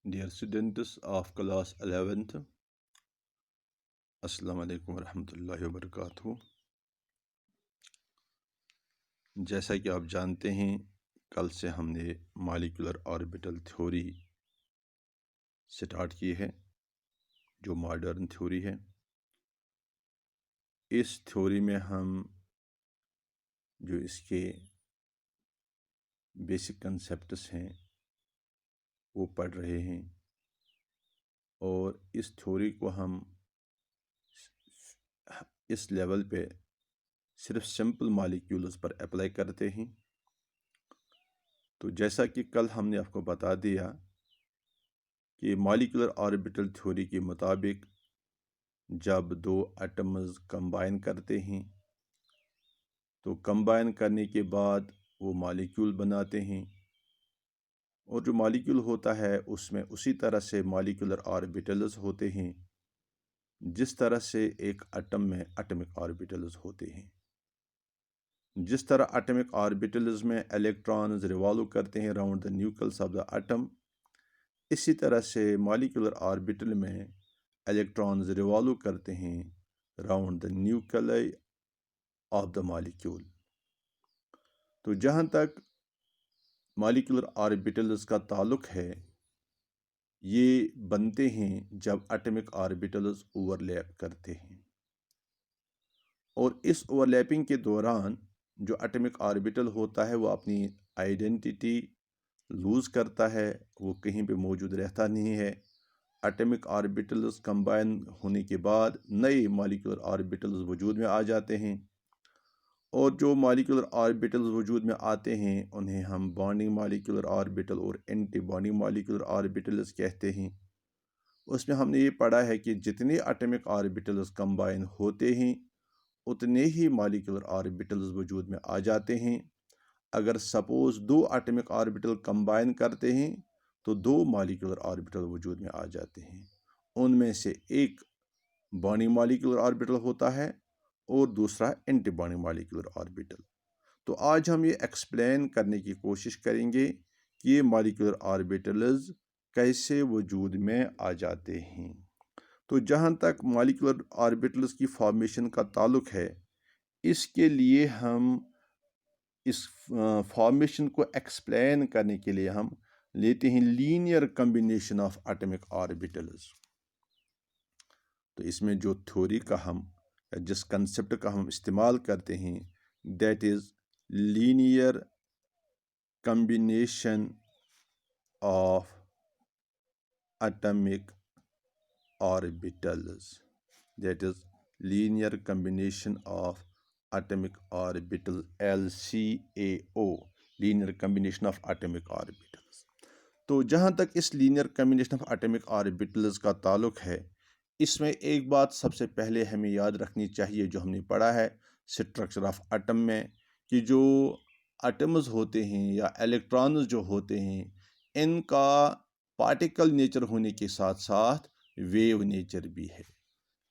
Dear students of class 11th, अस्सलाम वालेकुम रहमतुल्लाहि व बरकातहू। जैसा कि आप जानते हैं, कल से हमने मॉलिक्यूलर ऑर्बिटल थ्योरी स्टार्ट की है, जो मॉडर्न थ्योरी है। इस थ्योरी में हम जो इसके बेसिक कंसेप्ट्स हैं वो पढ़ रहे हैं, और इस थ्योरी को हम इस लेवल पे सिर्फ सिंपल मॉलिक्यूल्स पर अप्लाई करते हैं। तो जैसा कि कल हमने आपको बता दिया कि मॉलिक्यूलर ऑर्बिटल थ्योरी के मुताबिक जब दो एटम्स कंबाइन करते हैं तो कंबाइन करने के बाद वो मॉलिक्यूल बनाते हैं, और जो मॉलिक्यूल होता है उसमें उसी तरह से मॉलिक्यूलर ऑर्बिटल्स होते हैं जिस तरह से एक एटम में एटॉमिक ऑर्बिटल्स होते हैं। जिस तरह एटॉमिक ऑर्बिटल्स में इलेक्ट्रॉन्स रिवॉल्व करते हैं around the nucleus of the atom, इसी तरह से मॉलिक्यूलर ऑर्बिटल में इलेक्ट्रॉन्स रिवॉल्व करते हैं around the nucleus of the molecule. तो जहाँ तक मॉलिक्यूलर ऑर्बिटल्स का ताल्लुक है, ये बनते हैं जब एटॉमिक ऑर्बिटल्स ओवरलैप करते हैं, और इस ओवरलैपिंग के दौरान जो एटॉमिक ऑर्बिटल होता है वो अपनी आइडेंटिटी लूज़ करता है, वो कहीं पे मौजूद रहता नहीं है। एटॉमिक ऑर्बिटल्स कंबाइन होने के बाद नए मॉलिक्यूलर ऑर्बिटल्स वजूद में आ जाते हैं, और जो मॉलिक्यूलर ऑर्बिटल्स वजूद में आते हैं उन्हें हम बॉन्डिंग मॉलिक्यूलर ऑर्बिटल और एंटी बॉन्डिंग मॉलिक्यूलर ऑर्बिटल्स कहते हैं। उसमें हमने ये पढ़ा है कि जितने एटॉमिक ऑर्बिटल्स कंबाइन होते हैं उतने ही मॉलिक्यूलर ऑर्बिटल्स वजूद में आ जाते हैं। अगर सपोज दो एटॉमिक ऑर्बिटल कंबाइन करते हैं तो दो मॉलिक्यूलर ऑर्बिटल वजूद में आ जाते हैं। उनमें से एक बॉन्डिंग मॉलिक्यूलर ऑर्बिटल होता है और दूसरा एंटी बॉन्डिंग मॉलिक्यूलर ऑर्बिटल। तो आज हम ये एक्सप्लेन करने की कोशिश करेंगे कि ये मॉलिक्यूलर ऑर्बिटल्स कैसे वजूद में आ जाते हैं। तो जहाँ तक मॉलिक्यूलर ऑर्बिटल्स की फॉर्मेशन का ताल्लुक है, इसके लिए हम इस फॉर्मेशन को एक्सप्लेन करने के लिए हम लेते हैं linear combination of atomic orbitals. तो इसमें जो थ्योरी का हम जिस कंसेप्ट का हम इस्तेमाल करते हैं that is linear combination of atomic orbitals, that is linear combination of atomic orbital, LCAO, linear combination of atomic orbitals। तो जहाँ तक इस linear combination of atomic orbitals का ताल्लुक है, इसमें एक बात सबसे पहले हमें याद रखनी चाहिए जो हमने पढ़ा है स्ट्रक्चर ऑफ एटम में, कि जो एटम्स होते हैं या इलेक्ट्रॉन्स जो होते हैं इनका पार्टिकल नेचर होने के साथ साथ वेव नेचर भी है।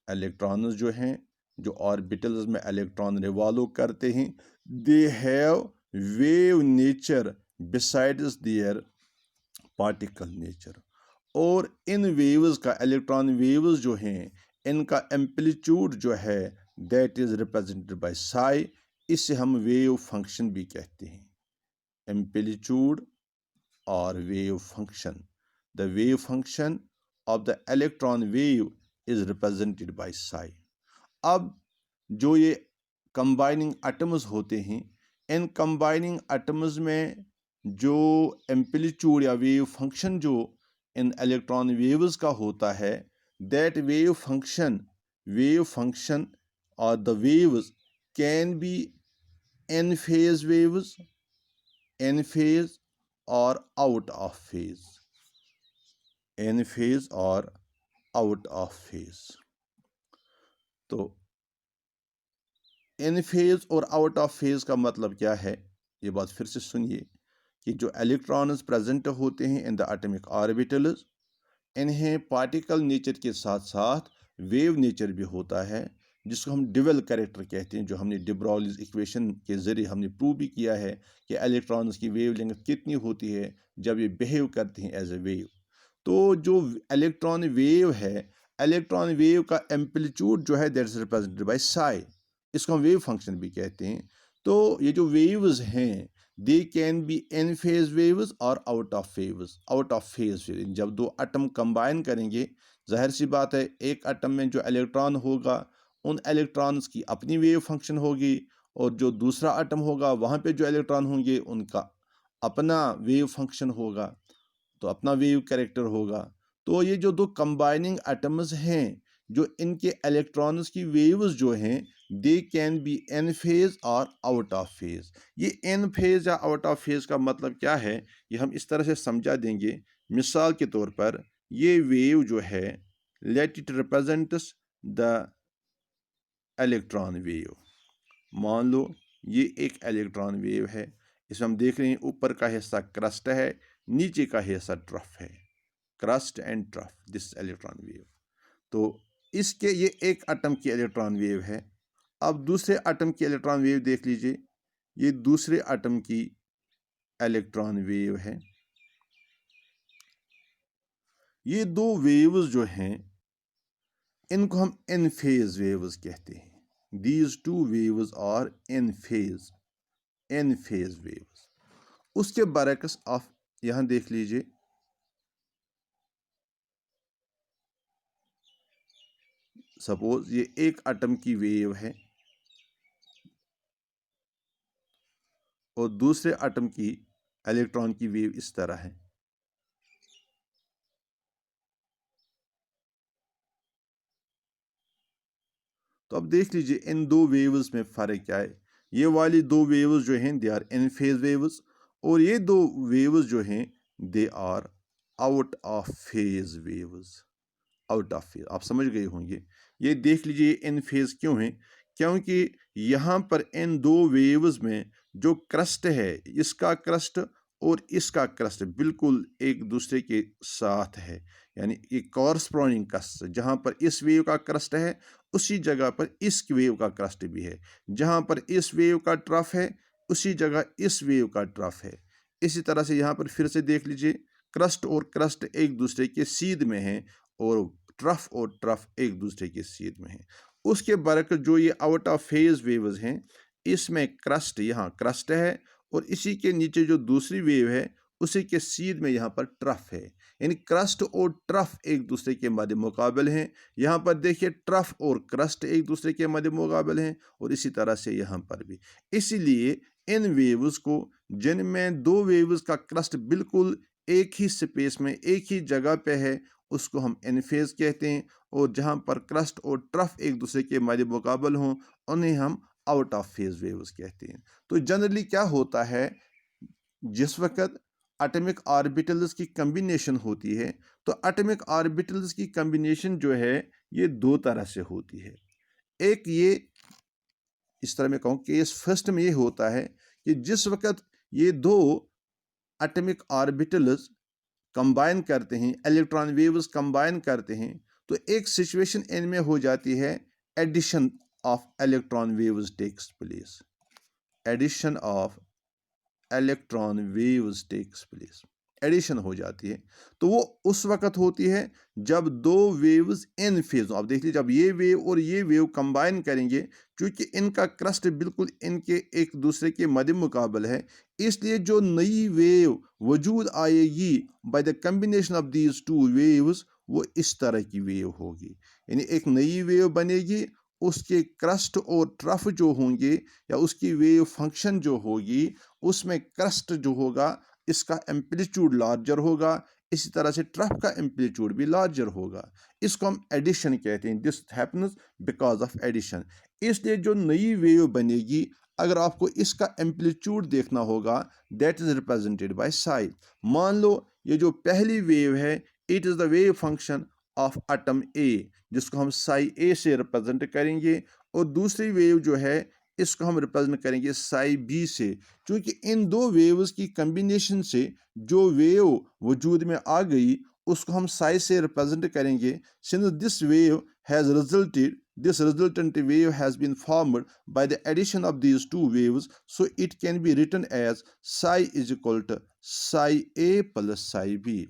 इलेक्ट्रॉन्स जो हैं, जो ऑर्बिटल्स में इलेक्ट्रॉन रिवॉल्व करते हैं, they have wave nature besides their particle nature. और इन वेव्स का, इलेक्ट्रॉन वेव्स जो हैं, इनका एम्पलीट्यूड जो है that is represented by psi. इसे हम वेव फंक्शन भी कहते हैं, एम्पलीट्यूड और wave function. The wave function of the electron wave is represented by psi। अब जो ये कंबाइनिंग एटम्स होते हैं, इन कंबाइनिंग एटम्स में जो एम्पलीट्यूड या वेव फंक्शन जो इन इलेक्ट्रॉन वेव्स का होता है, दैट वेव फंक्शन और the waves can be in phase waves, in phase और out of phase, in phase और आउट ऑफ फेज। तो इन फेज और आउट ऑफ फेज का मतलब क्या है, ये बात फिर से सुनिए कि जो इलेक्ट्रॉन्स प्रेजेंट होते हैं इन द एटॉमिक ऑर्बिटल्स, इन्हें पार्टिकल नेचर के साथ साथ वेव नेचर भी होता है, जिसको हम डिवेल कैरेक्टर कहते हैं, जो हमने डे ब्रॉग्लीज इक्वेशन के ज़रिए हमने प्रूव भी किया है कि इलेक्ट्रॉन्स की वेव लेंथ कितनी होती है जब ये बिहेव करते हैं एज ए वेव। तो जो इलेक्ट्रॉन वेव है, इलेक्ट्रॉन वेव का एम्पलीट्यूड जो है that is represented by Sai, इसको हम वेव फंक्शन भी कहते हैं। तो ये जो वेव्स हैं they can be in phase waves और आउट ऑफ फेज, जब दो एटम कंबाइन करेंगे, जाहिर सी बात है एक एटम में जो इलेक्ट्रॉन होगा उन इलेक्ट्रॉन्स की अपनी वेव फंक्शन होगी, और जो दूसरा एटम होगा वहाँ पे जो इलेक्ट्रॉन होंगे उनका अपना वेव फंक्शन होगा, तो अपना वेव कैरेक्टर होगा। तो ये जो दो कंबाइनिंग एटम्स हैं, जो इनके इलेक्ट्रॉन्स की वेव्स जो हैं they can be in phase और आउट ऑफ फेज। ये इन फेज या आउट ऑफ फेज का मतलब क्या है, ये हम इस तरह से समझा देंगे। मिसाल के तौर पर ये वेव जो है, let it represents the electron wave. मान लो ये एक इलेक्ट्रॉन वेव है, इसमें हम देख रहे हैं ऊपर का हिस्सा क्रस्ट है, नीचे का हिस्सा ट्रफ है, crust and trough, this electron wave. तो इसके ये एक एटम की इलेक्ट्रॉन वेव है। अब दूसरे एटम की इलेक्ट्रॉन वेव देख लीजिए, ये दूसरे एटम की इलेक्ट्रॉन वेव है। ये दो वेव्स जो हैं इनको हम इन फेज वेव्स कहते हैं। These two waves are in phase waves. उसके बरक्स आप यहां देख लीजिए, सपोज ये एक एटम की वेव है और दूसरे एटम की इलेक्ट्रॉन की वेव इस तरह है। तो अब देख लीजिए इन दो वेव्स में फ़र्क क्या है। ये वाली दो वेव्स जो हैं they are in phase waves, और ये दो वेव्स जो हैं they are out of phase waves. Out of phase आप समझ गए होंगे। ये देख लीजिए इन फेज क्यों है, क्योंकि यहाँ पर इन दो वेव्स में जो क्रस्ट है, इसका क्रस्ट और इसका क्रस्ट बिल्कुल एक दूसरे के साथ है, यानी एक कॉरस्पॉन्डिंग क्रस्ट। जहाँ पर इस वेव का क्रस्ट है उसी जगह पर इस वेव का क्रस्ट भी है, जहाँ पर इस वेव का ट्रफ है उसी जगह इस वेव का ट्रफ है। इसी तरह से यहाँ पर फिर से देख लीजिए, क्रस्ट और क्रस्ट एक दूसरे के सीध में है और ट्रफ एक दूसरे के सीध में है। उसके बरक जो ये आउट ऑफ फेज वेव्स हैं, इसमें क्रस्ट, यहाँ क्रस्ट है और इसी के नीचे जो दूसरी वेव है उसी के सीध में यहाँ पर ट्रफ है, यानी क्रस्ट और ट्रफ एक दूसरे के मध्य मुकाबल हैं। यहाँ पर देखिए ट्रफ और क्रस्ट एक दूसरे के मध्य मुकाबल हैं, और इसी तरह से यहाँ पर भी। इसीलिए इन वेव्स को, जिनमें दो वेव्स का क्रस्ट बिल्कुल एक ही स्पेस में एक ही जगह पे है, उसको हम इनफेज कहते हैं, और जहाँ पर क्रस्ट और ट्रफ एक दूसरे के मध्य मुकाबल हों उन्हें हम आउट ऑफ फेज वेव्स कहते हैं। तो जनरली क्या होता है, जिस वक्त एटॉमिक ऑर्बिटल्स की कम्बिनेशन होती है, तो एटॉमिक ऑर्बिटल्स की कम्बिनेशन जो है ये दो तरह से होती है। एक ये इस तरह मैं कहूँ कि इस फर्स्ट में ये होता है कि जिस वक्त ये दो एटॉमिक ऑर्बिटल्स कंबाइन करते हैं, इलेक्ट्रॉन वेव्स कंबाइन करते हैं, तो एक सिचुएशन इनमें हो जाती है, addition of electron waves takes place. Addition of electron waves takes place, addition हो जाती है। तो वो उस वक्त होती है जब दो वेव्स इन फेज। अब देख लीजिए, जब ये वेव और ये वेव कंबाइन करेंगे, क्योंकि इनका क्रस्ट बिल्कुल इनके एक दूसरे के मध्य मुकाबल है, इसलिए जो नई वेव वजूद आएगी by the combination of these two waves, वो इस तरह की वेव होगी। यानी एक नई वेव बनेगी, उसके क्रस्ट और ट्रफ जो होंगे या उसकी वेव फंक्शन जो होगी, उसमें क्रस्ट जो होगा इसका एम्पलीट्यूड लार्जर होगा, इसी तरह से ट्रफ का एम्पलीट्यूड भी लार्जर होगा। इसको हम एडिशन कहते हैं। This happens because of addition. इसलिए जो नई वेव बनेगी, अगर आपको इसका एम्पलीट्यूड देखना होगा, that is represented by Sai. मान लो ये जो पहली वेव है, it is the wave function of atom A, जिसको हम साई ए से रिप्रेजेंट करेंगे, और दूसरी वेव जो है इसको हम रिप्रेजेंट करेंगे साई बी से। क्योंकि इन दो वेव्स की कम्बिनेशन से जो वेव वजूद में आ गई उसको हम साई से रिप्रेजेंट करेंगे। Since this wave has resulted, this resultant wave has been formed by the addition of these two waves, so it can be written as psi is equal to psi A plus psi B.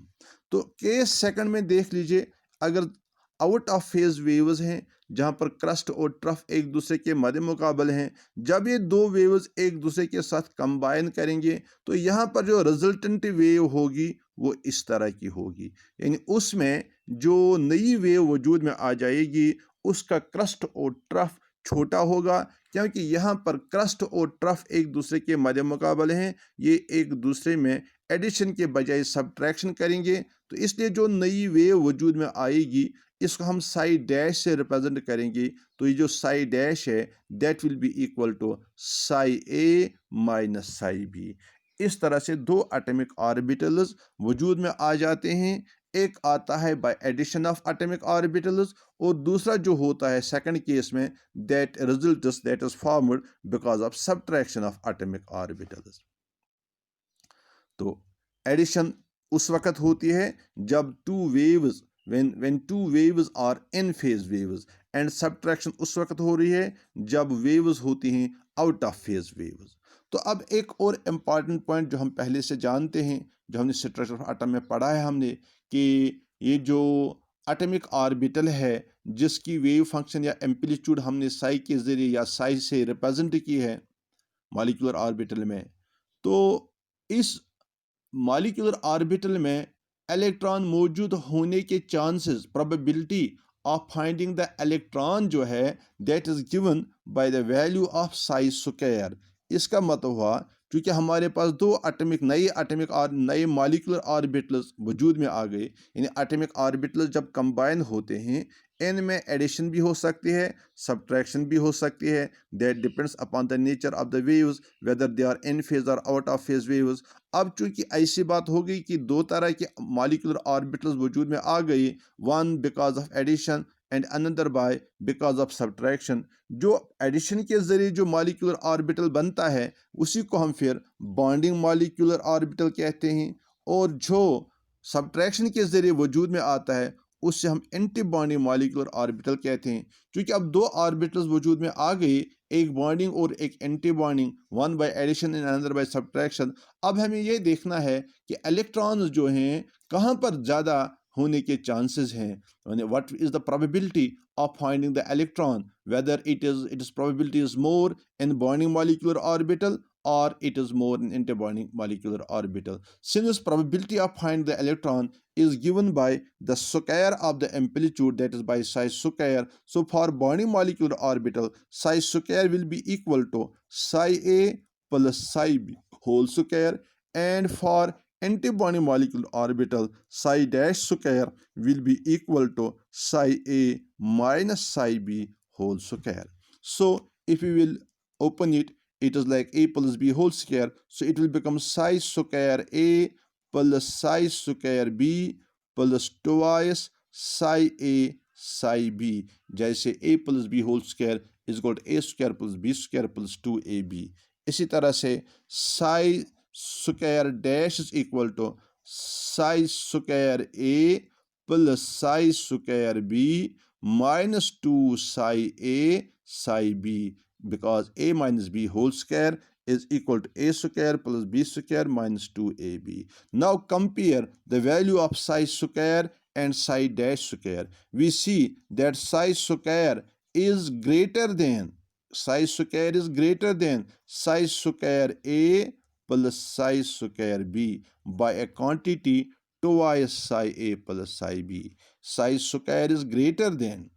तो case second में देख लीजिए, अगर out of phase waves हैं जहां पर crust और trough एक दूसरे के मद्दे मुकाबल हैं, जब ये दो वेव्स एक दूसरे के साथ कंबाइन करेंगे तो यहाँ पर जो रिजल्टेंट वेव होगी वो इस तरह की होगी, यानी उसमें जो नई वेव वजूद में आ जाएगी उसका क्रस्ट और ट्रफ छोटा होगा, क्योंकि यहाँ पर क्रस्ट और ट्रफ एक दूसरे के मद्दे मुकाबले हैं, ये एक दूसरे में एडिशन के बजाय सब्ट्रैक्शन करेंगे। तो इसलिए जो नई वेव वजूद में आएगी इसको हम साई डैश से रिप्रेजेंट करेंगे। तो ये जो साई डैश है that will be equal to psi A minus psi B. इस तरह से दो एटॉमिक ऑर्बिटल्स वजूद में आ जाते हैं। एक आता है by addition of atomic orbitals और दूसरा जो होता है सेकंड केस में that results that is formed because of subtraction of atomic orbitals. तो एडिशन उस वक्त होती है जब two waves when two waves are in phase waves and subtraction उस वक्त हो रही है जब waves होती हैं out of phase waves। तो अब एक और इम्पॉर्टेंट पॉइंट जो हम पहले से जानते हैं, जो हमने स्ट्रक्चर ऑफ एटम में पढ़ा है हमने, कि ये जो एटॉमिक ऑर्बिटल है जिसकी वेव फंक्शन या एम्पलीट्यूड हमने साई के ज़रिए या साई से रिप्रेजेंट की है मॉलिक्यूलर ऑर्बिटल में, तो इस मॉलिक्यूलर ऑर्बिटल में इलेक्ट्रॉन मौजूद होने के chances, probability of finding the electron जो है that is given by the value of Sai square. इसका मतलब हुआ क्योंकि हमारे पास दो नए मॉलिक्यूलर ऑर्बिटल्स वजूद में आ गए, यानी एटॉमिक ऑर्बिटल्स जब कंबाइन होते हैं इनमें एडिशन भी हो सकती है, सब्ट्रैक्शन भी हो सकती है। That depends upon the nature of the waves whether they are in phase और आउट ऑफ फेज वेव्स। अब चूंकि ऐसी बात हो गई कि दो तरह के मॉलिक्यूलर ऑर्बिटल्स वजूद में आ गई, one because of addition and another by because of subtraction. जो एडिशन के जरिए जो मॉलिक्यूलर ऑर्बिटल बनता है उसी को हम फिर बॉन्डिंग मॉलिक्यूलर ऑर्बिटल कहते हैं, और जो सब्ट्रैक्शन के जरिए वजूद में आता है उससे हम एंटी बॉन्डिंग मॉलिक्यूलर ऑर्बिटल कहते हैं। क्योंकि अब दो ऑर्बिटल्स वजूद में आ गए, एक बॉन्डिंग और एक antibonding, one by addition and another by subtraction. अब हमें ये देखना है कि इलेक्ट्रॉन्स जो हैं कहाँ पर ज़्यादा होने के चांसेस हैं, what is the probability of finding the electron, whether its probability is more in bonding molecular orbital or it is more in antibonding molecular orbital. Since probability of finding the electron is given by the square of the amplitude, that is by psi square, so for bonding molecular orbital psi square will be equal to psi a plus psi b whole square, and for antibonding molecular orbital psi dash square will be equal to psi a minus psi b whole square. So if we will open it, it is like a plus b whole square, so it will become psi square a plus psi square b plus twice psi a psi b, जैसे a plus b whole square is equal to a square plus b square plus 2ab। इसी तरह से psi square dash is equal to psi square a plus psi square b minus 2 psi a psi b, because a minus b whole square is equal to a square plus b square minus 2ab. Now compare the value of psi square and psi dash square. We see that psi square is greater than psi square a plus psi square b by a quantity twice psi a plus psi b. Psi square is greater than,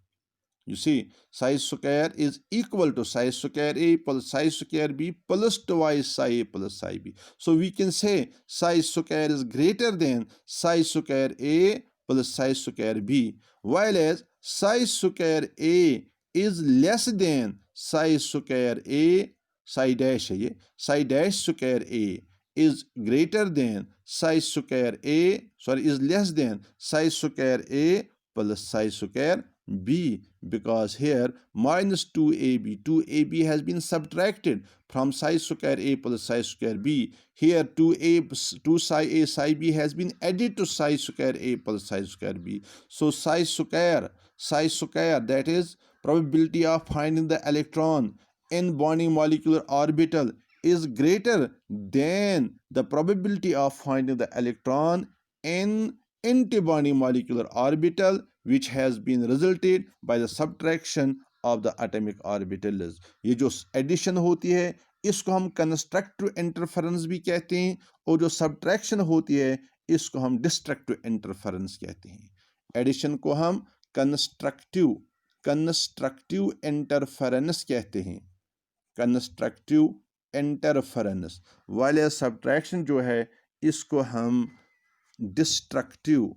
you see, psi square is equal to psi square a plus psi square b plus twice psi a plus psi b. So we can say psi square is greater than psi square a plus psi square b, while as psi square a is less than psi square a, psi dash है ये, psi dash square a is greater than psi square a, sorry, is less than psi square a plus psi square b, because here minus 2ab has been subtracted from psi square a plus psi square b. Here 2 psi a psi b has been added to psi square a plus psi square b. So psi square, that is probability of finding the electron in bonding molecular orbital is greater than the probability of finding the electron in antibody molecular orbital which has been resulted by the subtraction of the atomic orbitals। ये जो addition होती है इसको हम constructive interference भी कहते हैं, और जो सब्ट्रैक्शन होती है इसको हम डिस्ट्रक्टिव इंटरफेरेंस कहते हैं। एडिशन को हम कंस्ट्रक्टिव इंटरफेरेंस कहते हैं, कंस्ट्रक्टिव इंटरफेरेंस, वाले सब्ट्रैक्शन जो है इसको हम डिस्ट्रक्टिव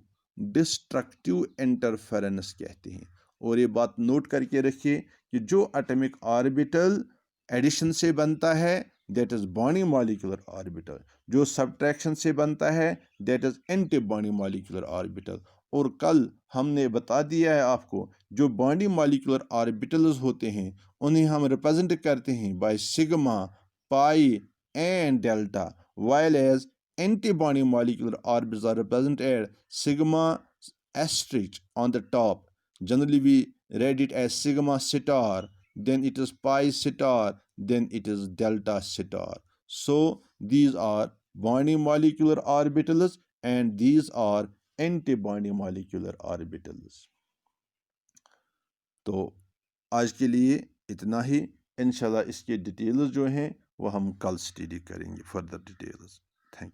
इंटरफेरेंस कहते हैं। और ये बात नोट करके रखिए कि जो एटॉमिक ऑर्बिटल एडिशन से बनता है that is bonding molecular orbital, जो सब्ट्रैक्शन से बनता है that is anti bonding molecular orbital. और कल हमने बता दिया है आपको जो बॉन्डिंग मॉलिक्यूलर ऑर्बिटल्स होते हैं उन्हें हम रिप्रेजेंट करते हैं by sigma, pi and delta, while as antibonding molecular orbitals are represented sigma asterisk on the top. Generally, we read it as sigma star, then it is pi star, then it is delta star. So, these are bonding molecular orbitals and these are antibonding molecular orbitals. तो आज के लिए इतना ही। इंशाल्लाह इसके details जो हैं वो हम कल स्टडी करेंगे, फर्दर डिटेल्स।